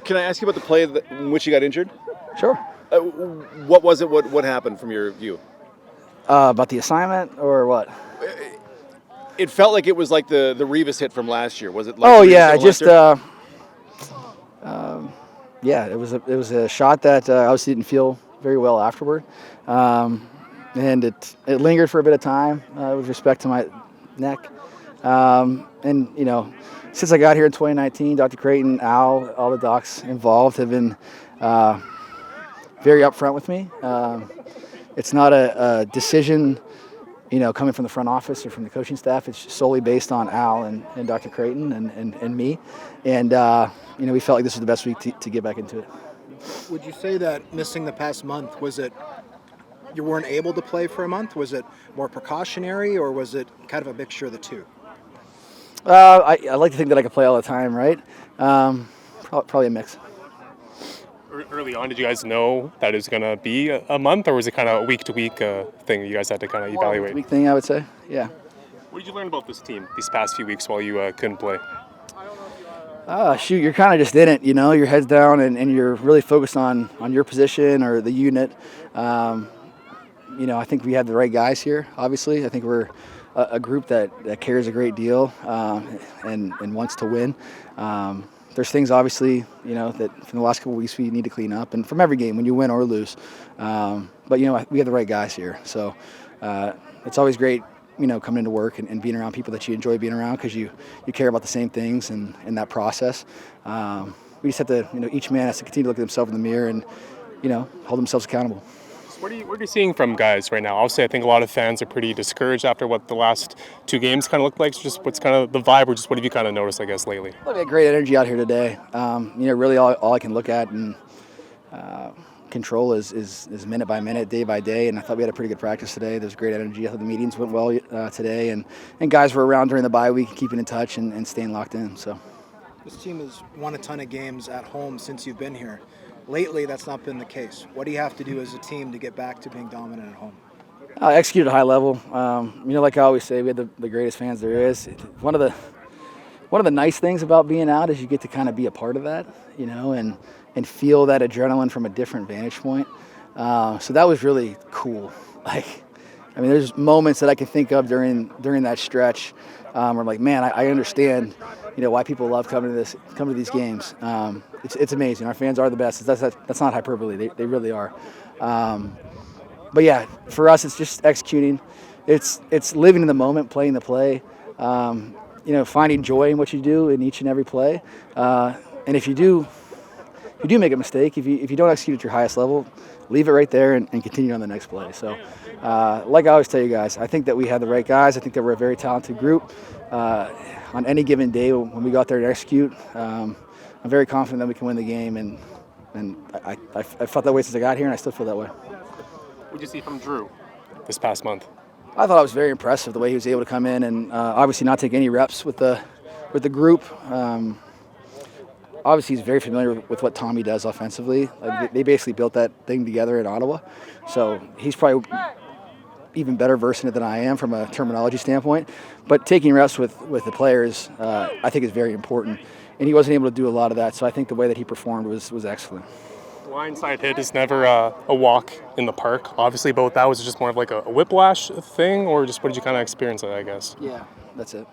Can I ask you about the play in which you got injured? Sure. What was it? What happened from your view? About the assignment or what? It felt like it was like the Revis hit from last year. Was it? Like Oh the Revis yeah, hit from just last yeah, it was a shot that obviously didn't feel very well afterward, and it lingered for a bit of time with respect to my neck, and since I got here in 2019, Dr. Creighton, Al, all the docs involved have been very upfront with me. It's not a decision, coming from the front office or from the coaching staff. It's solely based on Al and Dr. Creighton and me. And, we felt like this was the best week to get back into it. Would you say that missing the past month, was it you weren't able to play for a month? Was it more precautionary, or was it kind of a mixture of the two? I like to think that I can play all the time, right? Probably a mix. Early on, did you guys know that it was going to be a month, or was it kind of a week-to-week thing that you guys had to kind of evaluate? Week thing, I would say, yeah. What did you learn about this team these past few weeks while you couldn't play? Shoot, you're kind of just in it, your head's down and you're really focused on your position or the unit. I think we have the right guys here, obviously. I think we're a group that cares a great deal and wants to win. There's things, obviously, that from the last couple of weeks we need to clean up, and from every game when you win or lose. But, we have the right guys here. So it's always great, coming into work and being around people that you enjoy being around because you care about the same things and that process. We just have to, each man has to continue to look at himself in the mirror and, hold themselves accountable. What are you seeing from guys right now? Obviously, I think a lot of fans are pretty discouraged after what the last two games kind of looked like. So just what's kind of the vibe, or just what have you kind of noticed, I guess, lately? Well, we had great energy out here today. Really all I can look at and control is minute by minute, day by day. And I thought we had a pretty good practice today. There's great energy. I thought the meetings went well today. And guys were around during the bye week, keeping in touch and staying locked in. So This team has won a ton of games at home since you've been here. Lately, that's not been the case. What do you have to do as a team to get back to being dominant at home? Execute at a high level. Like I always say, we have the greatest fans there is. One of the nice things about being out is you get to kind of be a part of that, and feel that adrenaline from a different vantage point. So that was really cool. There's moments that I can think of during that stretch where I'm like, man, I understand, why people love coming to these games. It's amazing. Our fans are the best. That's not hyperbole. They really are. But yeah, for us, it's just executing. It's living in the moment, playing the play. Finding joy in what you do in each and every play. And if you do make a mistake, if you don't execute at your highest level, leave it right there and continue on the next play. So, like I always tell you guys, I think that we have the right guys. I think that we're a very talented group. On any given day when we go out there and execute, I'm very confident that we can win the game, and I felt that way since I got here, and I still feel that way. What did you see from Drew this past month? I thought it was very impressive the way he was able to come in and obviously not take any reps with the group. Obviously, he's very familiar with what Tommy does offensively. They basically built that thing together in Ottawa, so he's probably even better versed in it than I am from a terminology standpoint. But taking reps with the players, I think, is very important. And he wasn't able to do a lot of that, so I think the way that he performed was excellent. Blindside hit is never a walk in the park, obviously, but that was just more of like a whiplash thing, or just what did you kind of experience, I guess? Yeah, that's it.